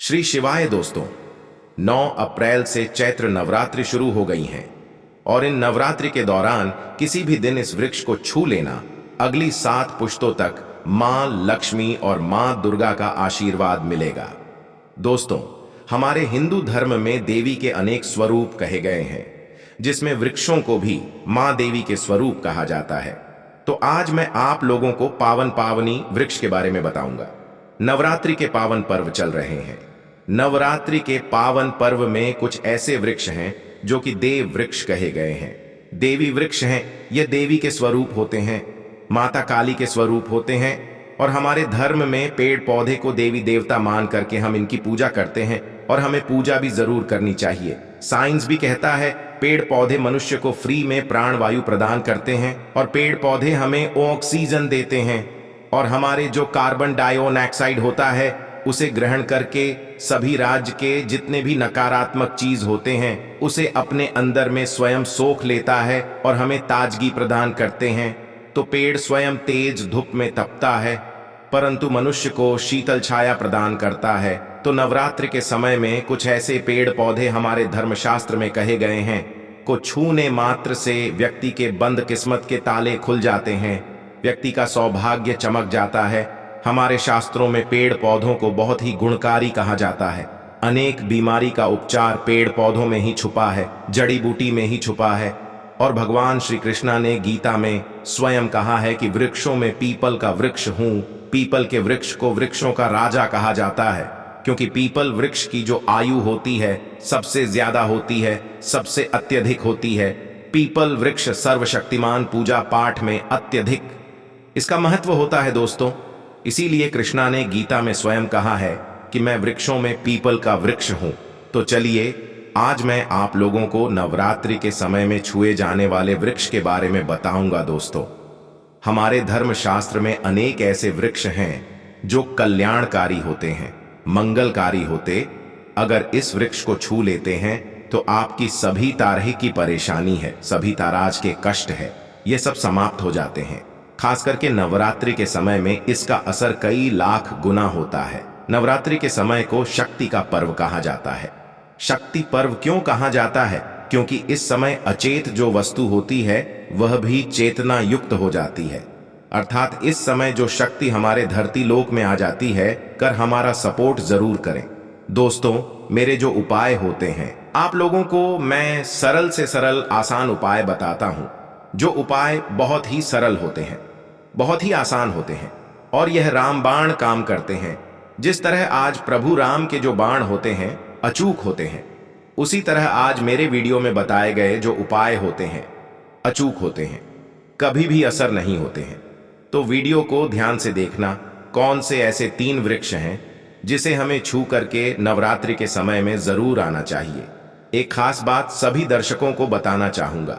श्री शिवाय दोस्तों, 9 अप्रैल से चैत्र नवरात्रि शुरू हो गई हैं और इन नवरात्रि के दौरान किसी भी दिन इस वृक्ष को छू लेना अगली 7 पुश्तों तक मां लक्ष्मी और मां दुर्गा का आशीर्वाद मिलेगा। दोस्तों, हमारे हिंदू धर्म में देवी के अनेक स्वरूप कहे गए हैं, जिसमें वृक्षों को भी मां देवी के स्वरूप कहा जाता है। तो आज मैं आप लोगों को पावनी वृक्ष के बारे में बताऊंगा। नवरात्रि के पावन पर्व चल रहे हैं। नवरात्रि के पावन पर्व में कुछ ऐसे वृक्ष हैं जो कि देव वृक्ष कहे गए हैं। देवी वृक्ष हैं, ये देवी के स्वरूप होते हैं, माता काली के स्वरूप होते हैं और हमारे धर्म में पेड़ पौधे को देवी देवता मान करके हम इनकी पूजा करते हैं और हमें पूजा भी जरूर करनी चाहिए। साइंस भी कहता है पेड़ पौधे मनुष्य को फ्री में प्राण वायु प्रदान करते हैं और पेड़ पौधे हमें ऑक्सीजन देते हैं और हमारे जो कार्बन डाइऑक्साइड होता है उसे ग्रहण करके सभी राज्य के जितने भी नकारात्मक चीज होते हैं उसे अपने अंदर में स्वयं सोख लेता है और हमें ताजगी प्रदान करते हैं। तो पेड़ स्वयं तेज धूप में तपता है परंतु मनुष्य को शीतल छाया प्रदान करता है। तो नवरात्रि के समय में कुछ ऐसे पेड़ पौधे हमारे धर्मशास्त्र में कहे गए हैं को छूने मात्र से व्यक्ति के बंद किस्मत के ताले खुल जाते हैं, व्यक्ति का सौभाग्य चमक जाता है। हमारे शास्त्रों में पेड़ पौधों को बहुत ही गुणकारी कहा जाता है। अनेक बीमारी का उपचार पेड़ पौधों में ही छुपा है, जड़ी बूटी में ही छुपा है। और भगवान श्री कृष्णा ने गीता में स्वयं कहा है कि वृक्षों में पीपल का वृक्ष हूं। पीपल के वृक्ष को वृक्षों का राजा कहा जाता है क्योंकि पीपल वृक्ष की जो आयु होती है सबसे ज्यादा होती है, सबसे अत्यधिक होती है। पीपल वृक्ष सर्वशक्तिमान पूजा पाठ में अत्यधिक इसका महत्व होता है दोस्तों। इसीलिए कृष्णा ने गीता में स्वयं कहा है कि मैं वृक्षों में पीपल का वृक्ष हूं। तो चलिए आज मैं आप लोगों को नवरात्रि के समय में छुए जाने वाले वृक्ष के बारे में बताऊंगा। दोस्तों, हमारे धर्मशास्त्र में अनेक ऐसे वृक्ष हैं जो कल्याणकारी होते हैं, मंगलकारी होते। अगर इस वृक्ष को छू लेते हैं तो आपकी सभी तरह की परेशानी है, सभी ताराज के कष्ट है, ये सब समाप्त हो जाते हैं। खास करके नवरात्रि के समय में इसका असर कई लाख गुना होता है। नवरात्रि के समय को शक्ति का पर्व कहा जाता है। शक्ति पर्व क्यों कहा जाता है? क्योंकि इस समय अचेत जो वस्तु होती है वह भी चेतना युक्त हो जाती है। अर्थात इस समय जो शक्ति हमारे धरती लोक में आ जाती है, कर हमारा सपोर्ट जरूर करें। दोस्तों, मेरे जो उपाय होते हैं आप लोगों को मैं सरल से सरल आसान उपाय बताता हूं, जो उपाय बहुत ही सरल होते हैं, बहुत ही आसान होते हैं और यह रामबाण काम करते हैं। जिस तरह आज प्रभु राम के जो बाण होते हैं अचूक होते हैं, उसी तरह आज मेरे वीडियो में बताए गए जो उपाय होते हैं अचूक होते हैं, कभी भी असर नहीं होते हैं। तो वीडियो को ध्यान से देखना। कौन से ऐसे 3 वृक्ष हैं जिसे हमें छू करके नवरात्रि के समय में जरूर आना चाहिए। एक खास बात सभी दर्शकों को बताना चाहूंगा,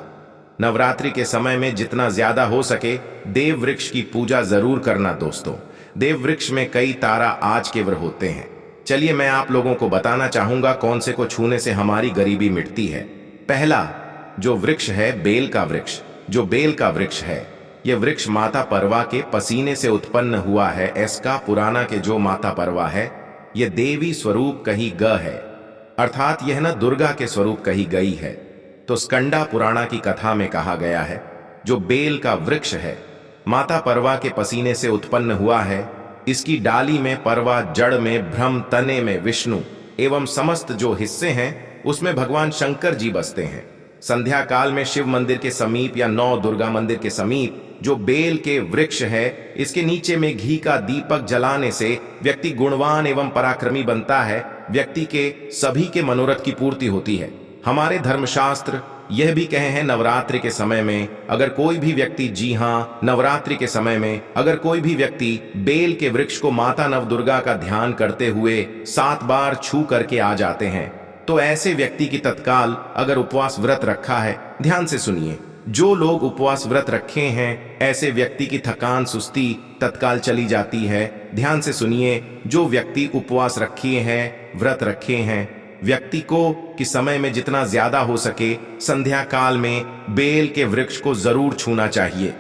नवरात्रि के समय में जितना ज्यादा हो सके देव वृक्ष की पूजा जरूर करना। दोस्तों, देव वृक्ष में कई तारा आज के व्र होते हैं। चलिए मैं आप लोगों को बताना चाहूंगा कौन से को छूने से हमारी गरीबी मिटती है। पहला जो वृक्ष है बेल का वृक्ष। जो बेल का वृक्ष है यह वृक्ष माता परवा के पसीने से उत्पन्न हुआ है। इसका पुराना के जो माता परवा है यह देवी स्वरूप कही ग है, अर्थात यह न दुर्गा के स्वरूप कही गई है। तो स्कंदा पुराणा की कथा में कहा गया है जो बेल का वृक्ष है माता परवा के पसीने से उत्पन्न हुआ है। इसकी डाली में परवा, जड़ में ब्रह्म, तने में विष्णु एवं समस्त जो हिस्से हैं उसमें भगवान शंकर जी बसते हैं। संध्या काल में शिव मंदिर के समीप या 9 दुर्गा मंदिर के समीप जो बेल के वृक्ष है, इसके नीचे में घी का दीपक जलाने से व्यक्ति गुणवान एवं पराक्रमी बनता है। व्यक्ति के सभी के मनोरथ की पूर्ति होती है। हमारे धर्मशास्त्र यह भी कहे हैं नवरात्रि के समय में अगर कोई भी व्यक्ति, जी हाँ, नवरात्रि के समय में अगर कोई भी व्यक्ति बेल के वृक्ष को माता नवदुर्गा का ध्यान करते हुए 7 बार छू करके आ जाते हैं तो ऐसे व्यक्ति की तत्काल अगर उपवास व्रत रखा है, ध्यान से सुनिए, जो लोग उपवास व्रत रखे हैं ऐसे व्यक्ति की थकान सुस्ती तत्काल चली जाती है। ध्यान से सुनिए, जो व्यक्ति उपवास रखे हैं, व्रत रखे हैं, व्यक्ति को कि समय में जितना ज्यादा हो सके संध्या काल में बेल के वृक्ष को जरूर छूना चाहिए।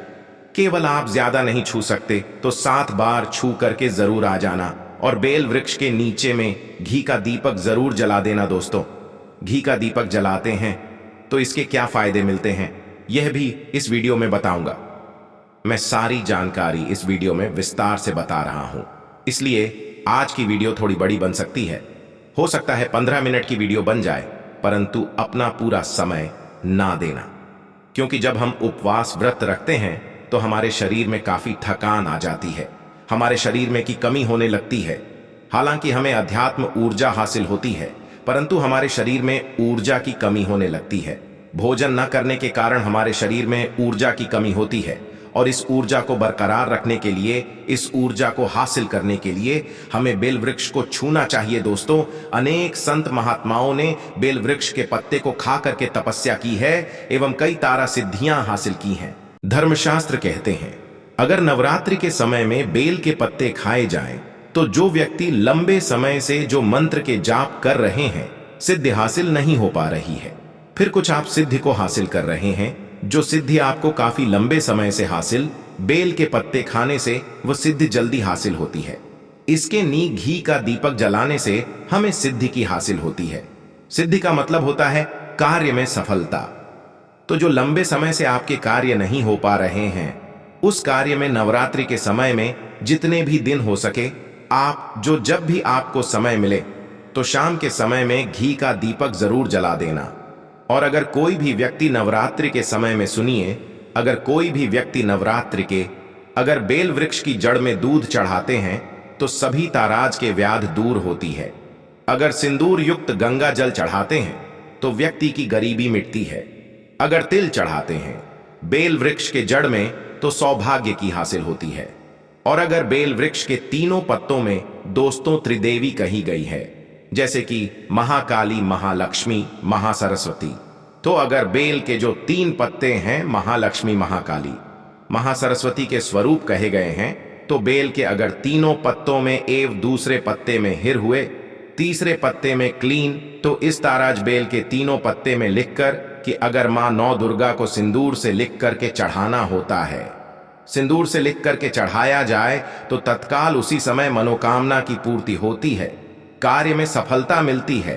केवल आप ज्यादा नहीं छू सकते तो 7 बार छू करके जरूर आ जाना और बेल वृक्ष के नीचे में घी का दीपक जरूर जला देना दोस्तों। घी का दीपक जलाते हैं तो इसके क्या फायदे मिलते हैं, यह भी इस वीडियो में बताऊंगा। मैं सारी जानकारी इस वीडियो में विस्तार से बता रहा हूं, इसलिए आज की वीडियो थोड़ी बड़ी बन सकती है। हो सकता है 15 मिनट की वीडियो बन जाए, परंतु अपना पूरा समय ना देना, क्योंकि जब हम उपवास व्रत रखते हैं तो हमारे शरीर में काफी थकान आ जाती है, हमारे शरीर में की कमी होने लगती है। हालांकि हमें अध्यात्म ऊर्जा हासिल होती है, परंतु हमारे शरीर में ऊर्जा की कमी होने लगती है। भोजन न करने के कारण हमारे शरीर में ऊर्जा की कमी होती है, और इस ऊर्जा को बरकरार रखने के लिए, इस ऊर्जा को हासिल करने के लिए हमें बेल वृक्ष को छूना चाहिए दोस्तों। अनेक संत महात्माओं ने बेल वृक्ष के पत्ते को खा करके तपस्या की है एवं कई तारा सिद्धियां हासिल की हैं। धर्मशास्त्र कहते हैं, अगर नवरात्रि के समय में बेल के पत्ते खाए जाएं, तो जो व्यक्ति लंबे समय से जो मंत्र के जाप कर रहे हैं, सिद्धि हासिल नहीं हो पा रही है, फिर कुछ आप सिद्धि को हासिल कर रहे हैं, जो सिद्धि आपको काफी लंबे समय से हासिल, बेल के पत्ते खाने से वो सिद्धि जल्दी हासिल होती है। इसके नी घी का दीपक जलाने से हमें सिद्धि की हासिल होती है। सिद्धि का मतलब होता है कार्य में सफलता। तो जो लंबे समय से आपके कार्य नहीं हो पा रहे हैं, उस कार्य में नवरात्रि के समय में जितने भी दिन हो सके, आप जब भी आपको समय मिले तो शाम के समय में घी का दीपक जरूर जला देना। और अगर कोई भी व्यक्ति नवरात्रि के समय में, सुनिए, अगर कोई भी व्यक्ति नवरात्रि के अगर बेल वृक्ष की जड़ में दूध चढ़ाते हैं तो सभी ताराज के व्याध दूर होती है। अगर सिंदूर युक्त गंगा जल चढ़ाते हैं तो व्यक्ति की गरीबी मिटती है। अगर तिल चढ़ाते हैं बेल वृक्ष के जड़ में तो सौभाग्य की हासिल होती है। और अगर बेल वृक्ष के तीनों पत्तों में दोस्तों त्रिदेवी कही गई है, जैसे कि महाकाली, महालक्ष्मी, महासरस्वती, तो अगर बेल के जो 3 पत्ते हैं, महालक्ष्मी, महाकाली, महासरस्वती के स्वरूप कहे गए हैं, तो बेल के अगर तीनों पत्तों में एव दूसरे पत्ते में हिर हुए, तीसरे पत्ते में क्लीन, तो इस ताराज बेल के तीनों पत्ते में लिखकर कि अगर मां नौ दुर्गा को सिंदूर से लिख करके चढ़ाना होता है, सिंदूर से लिख करके चढ़ाया जाए तो तत्काल उसी समय मनोकामना की पूर्ति होती है, कार्य में सफलता मिलती है।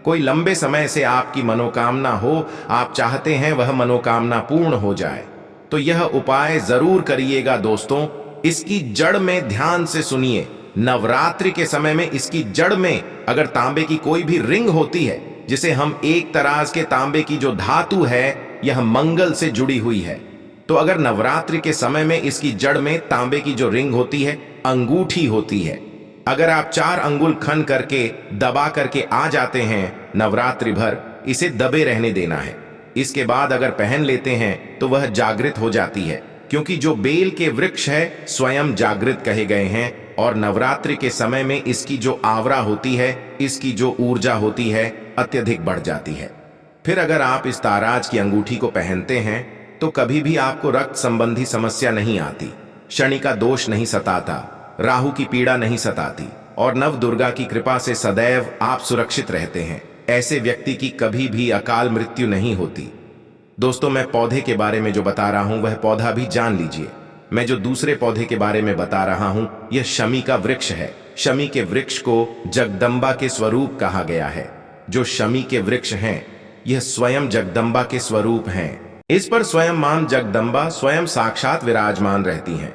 कोई लंबे समय से आपकी मनोकामना हो, आप चाहते हैं वह मनोकामना पूर्ण हो जाए, तो यह उपाय जरूर करिएगा दोस्तों। इसकी जड़ में ध्यान से सुनिए, नवरात्रि के समय में इसकी जड़ में अगर तांबे की कोई भी रिंग होती है, जिसे हम एक तराज के तांबे की जो धातु है यह मंगल से जुड़ी हुई है, तो अगर नवरात्रि के समय में इसकी जड़ में तांबे की जो रिंग होती है, अंगूठी होती है, अगर आप 4 अंगुल खन करके दबा करके आ जाते हैं, नवरात्रि भर इसे दबे रहने देना है। इसके बाद अगर पहन लेते हैं तो वह जागृत हो जाती है, क्योंकि जो बेल के वृक्ष है स्वयं जागृत कहे गए हैं, और नवरात्रि के समय में इसकी जो आवरा होती है, इसकी जो ऊर्जा होती है, अत्यधिक बढ़ जाती है। फिर अगर आप इस ताराज की अंगूठी को पहनते हैं तो कभी भी आपको रक्त संबंधी समस्या नहीं आती, शनि का दोष नहीं सताता, राहु की पीड़ा नहीं सताती, और नव दुर्गा की कृपा से सदैव आप सुरक्षित रहते हैं। ऐसे व्यक्ति की कभी भी अकाल मृत्यु नहीं होती। दोस्तों, मैं पौधे के बारे में जो बता रहा हूं वह पौधा भी जान लीजिए। मैं जो दूसरे पौधे के बारे में बता रहा हूं यह शमी का वृक्ष है। शमी के वृक्ष को जगदम्बा के स्वरूप कहा गया है। जो शमी के वृक्ष हैं यह स्वयं जगदम्बा के स्वरूप हैं। इस पर स्वयं मां जगदम्बा स्वयं साक्षात विराजमान रहती हैं।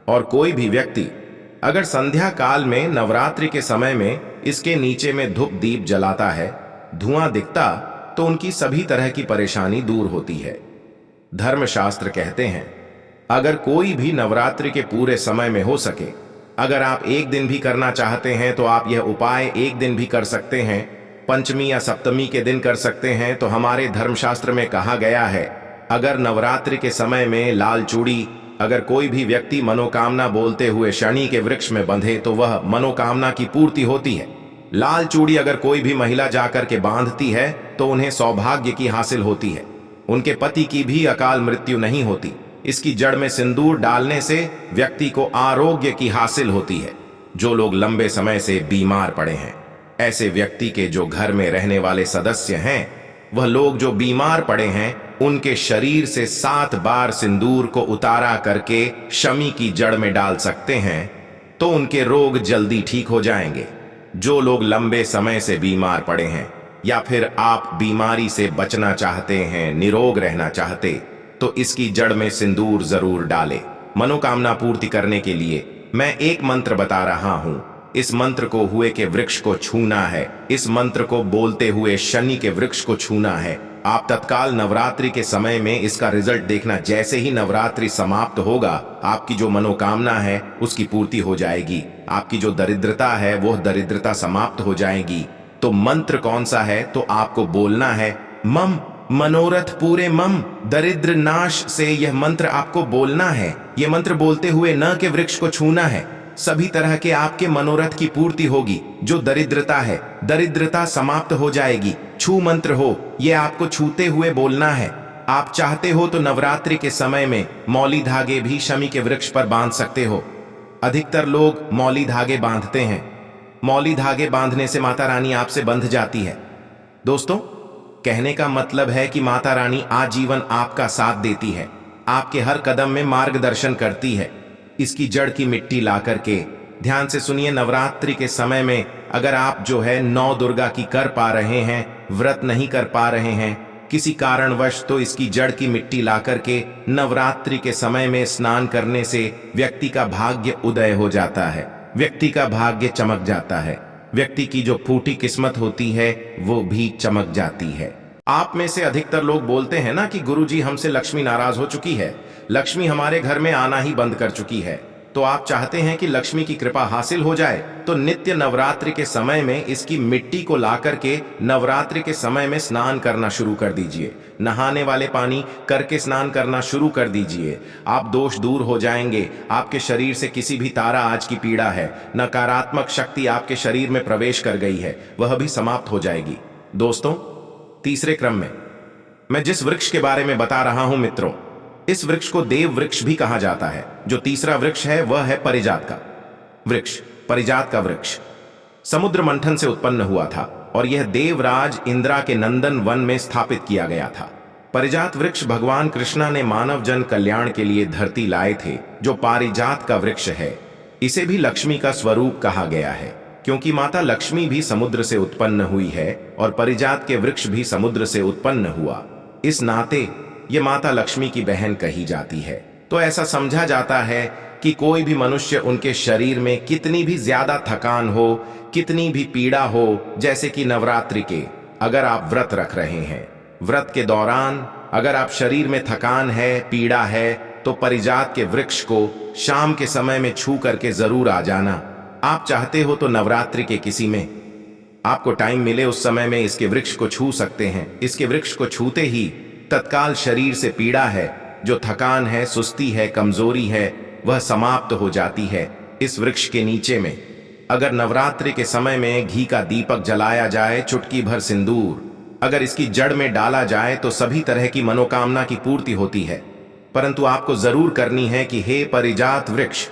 और कोई भी व्यक्ति अगर संध्या काल में नवरात्रि के समय में इसके नीचे में धूप दीप जलाता है, धुआं दिखता, तो उनकी सभी तरह की परेशानी दूर होती है। धर्मशास्त्र कहते हैं, अगर कोई भी नवरात्रि के पूरे समय में हो सके, अगर आप एक दिन भी करना चाहते हैं तो आप यह उपाय एक दिन भी कर सकते हैं, पंचमी या सप्तमी के दिन कर सकते हैं। तो हमारे धर्मशास्त्र में कहा गया है, अगर नवरात्रि के समय में लाल चूड़ी अगर कोई भी व्यक्ति मनोकामना बोलते हुए शनि के वृक्ष में बंधे तो वह मनोकामना की पूर्ति होती है। लाल चूड़ी अगर कोई भी महिला जाकर के बांधती है तो उन्हें सौभाग्य की हासिल होती है, उनके पति की भी अकाल मृत्यु नहीं होती। इसकी जड़ में सिंदूर डालने से व्यक्ति को आरोग्य की हासिल होती है। जो लोग लंबे समय से बीमार पड़े हैं, ऐसे व्यक्ति के जो घर में रहने वाले सदस्य हैं, वह लोग जो बीमार पड़े हैं, उनके शरीर से 7 बार सिंदूर को उतारा करके शमी की जड़ में डाल सकते हैं। तो उनके रोग जल्दी ठीक हो जाएंगे। जो लोग लंबे समय से बीमार पड़े हैं या फिर आप बीमारी से बचना चाहते हैं, निरोग रहना चाहते, तो इसकी जड़ में सिंदूर जरूर डालें। मनोकामना पूर्ति करने के लिए मैं एक मंत्र बता रहा हूं। इस मंत्र को हुए के वृक्ष को छूना है। इस मंत्र को बोलते हुए शनि के वृक्ष को छूना है। आप तत्काल नवरात्रि के समय में इसका रिजल्ट देखना। जैसे ही नवरात्रि समाप्त होगा, आपकी जो मनोकामना है उसकी पूर्ति हो जाएगी। आपकी जो दरिद्रता है वो दरिद्रता समाप्त हो जाएगी। तो मंत्र कौन सा है? तो आपको बोलना है मम मनोरथ पूरे मम दरिद्र नाश से। यह मंत्र आपको बोलना है। यह मंत्र बोलते हुए न के वृक्ष को छूना है। सभी तरह के आपके मनोरथ की पूर्ति होगी। जो दरिद्रता है, दरिद्रता समाप्त हो जाएगी। छू मंत्र हो, यह आपको छूते हुए बोलना है। आप चाहते हो तो नवरात्रि के समय में मौली धागे भी शमी के वृक्ष पर बांध सकते हो। अधिकतर लोग मौली धागे बांधते हैं। मौली धागे बांधने से माता रानी आपसे बंध जाती है। दोस्तों, कहने का मतलब है कि माता रानी आजीवन आपका साथ देती है, आपके हर कदम में मार्गदर्शन करती है। इसकी जड़ की मिट्टी ला करके ध्यान से सुनिए। नवरात्रि के समय में अगर आप जो है 9 दुर्गा की कर पा रहे हैं, व्रत नहीं कर पा रहे हैं किसी कारणवश, तो इसकी जड़ की मिट्टी ला करके नवरात्रि के समय में स्नान करने से व्यक्ति का भाग्य उदय हो जाता है, व्यक्ति का भाग्य चमक जाता है, व्यक्ति की जो फूटी किस्मत होती है वो भी चमक जाती है। आप में से अधिकतर लोग बोलते हैं ना कि गुरुजी हमसे लक्ष्मी नाराज हो चुकी है, लक्ष्मी हमारे घर में आना ही बंद कर चुकी है। तो आप चाहते हैं कि लक्ष्मी की कृपा हासिल हो जाए, तो नित्य नवरात्रि के समय में इसकी मिट्टी को ला करके नवरात्रि के समय में स्नान करना शुरू कर दीजिए। नहाने वाले पानी करके स्नान करना शुरू कर दीजिए। आप दोष दूर हो जाएंगे। आपके शरीर से किसी भी तारा आज की पीड़ा है, नकारात्मक शक्ति आपके शरीर में प्रवेश कर गई है, वह भी समाप्त हो जाएगी। दोस्तों, तीसरे क्रम में मैं जिस वृक्ष के बारे में बता रहा हूं मित्रों, इस वृक्ष को देव वृक्ष भी कहा जाता है। जो तीसरा वृक्ष है वह है पारिजात का वृक्ष। पारिजात का वृक्ष समुद्र मंथन से उत्पन्न हुआ था और यह देवराज इंद्रा के नंदन वन में स्थापित किया गया था। पारिजात वृक्ष भगवान कृष्णा ने मानव जन कल्याण के लिए धरती लाए थे। जो पारिजात का वृक्ष है, इसे भी लक्ष्मी का स्वरूप कहा गया है, क्योंकि माता लक्ष्मी भी समुद्र से उत्पन्न हुई है और पारिजात के वृक्ष भी समुद्र से उत्पन्न हुआ। इस नाते ये माता लक्ष्मी की बहन कही जाती है। तो ऐसा समझा जाता है कि कोई भी मनुष्य उनके शरीर में कितनी भी ज्यादा थकान हो, कितनी भी पीड़ा हो, जैसे कि नवरात्रि के अगर आप व्रत रख रहे हैं, व्रत के दौरान अगर आप शरीर में थकान है, पीड़ा है, तो पारिजात के वृक्ष को शाम के समय में छू करके जरूर आ जाना। आप चाहते हो तो नवरात्रि के किसी में आपको टाइम मिले उस समय में इसके वृक्ष को छू सकते हैं। इसके वृक्ष को छूते ही तत्काल शरीर से पीड़ा है, जो थकान है, सुस्ती है, कमजोरी है, वह समाप्त हो जाती है। इस वृक्ष के नीचे में अगर नवरात्रि के समय में घी का दीपक जलाया जाए, चुटकी भर सिंदूर अगर इसकी जड़ में डाला जाए, तो सभी तरह की मनोकामना की पूर्ति होती है। परंतु आपको जरूर करनी है कि हे पारिजात वृक्ष,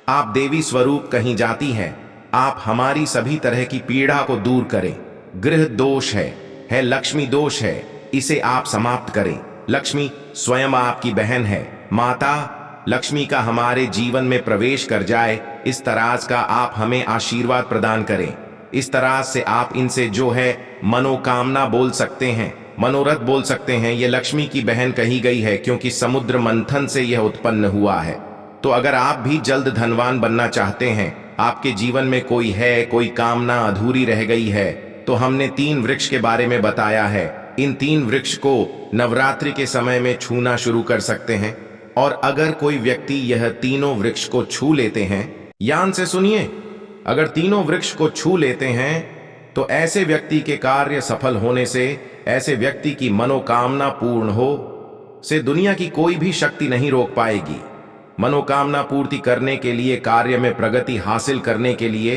आप देवी स्वरूप कहीं जाती हैं, आप हमारी सभी तरह की पीड़ा को दूर करें। गृह दोष है लक्ष्मी दोष है, इसे आप समाप्त करें। लक्ष्मी स्वयं आपकी बहन है। माता लक्ष्मी का हमारे जीवन में प्रवेश कर जाए, इस तरह का आप हमें आशीर्वाद प्रदान करें। इस तरह से आप इनसे जो है मनोकामना बोल सकते हैं, मनोरथ बोल सकते हैं। यह लक्ष्मी की बहन कही गई है क्योंकि समुद्र मंथन से यह उत्पन्न हुआ है। तो अगर आप भी जल्द धनवान बनना चाहते हैं, आपके जीवन में कोई कामना अधूरी रह गई है, तो हमने 3 वृक्ष के बारे में बताया है। इन 3 वृक्ष को नवरात्रि के समय में छूना शुरू कर सकते हैं। और अगर कोई व्यक्ति यह तीनों वृक्ष को छू लेते हैं, ध्यान से सुनिए, अगर तीनों वृक्ष को छू लेते हैं तो ऐसे व्यक्ति के कार्य सफल होने से, ऐसे व्यक्ति की मनोकामना पूर्ण हो से दुनिया की कोई भी शक्ति नहीं रोक पाएगी। मनोकामना पूर्ति करने के लिए, कार्य में प्रगति हासिल करने के लिए,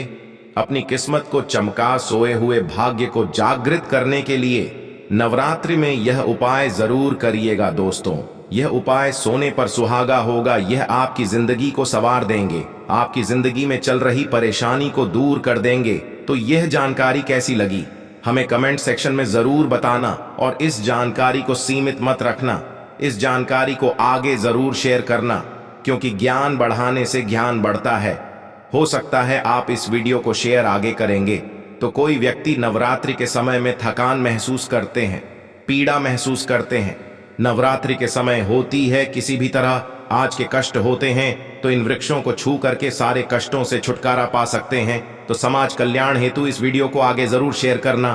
अपनी किस्मत को चमका सोए हुए भाग्य को जागृत करने के लिए नवरात्रि में यह उपाय जरूर करिएगा दोस्तों। यह उपाय सोने पर सुहागा होगा। यह आपकी जिंदगी को संवार देंगे, आपकी जिंदगी में चल रही परेशानी को दूर कर देंगे। तो यह जानकारी कैसी लगी हमें कमेंट सेक्शन में जरूर बताना, और इस जानकारी को सीमित मत रखना, इस जानकारी को आगे जरूर शेयर करना, क्योंकि ज्ञान बढ़ाने से ज्ञान बढ़ता है। हो सकता है आप इस वीडियो को शेयर आगे करेंगे तो कोई व्यक्ति नवरात्रि के समय में थकान महसूस करते हैं, पीड़ा महसूस करते हैं, नवरात्रि के समय होती है किसी भी तरह आज के कष्ट होते हैं, तो इन वृक्षों को छू करके सारे कष्टों से छुटकारा पा सकते हैं। तो समाज कल्याण हेतु इस वीडियो को आगे जरूर शेयर करना।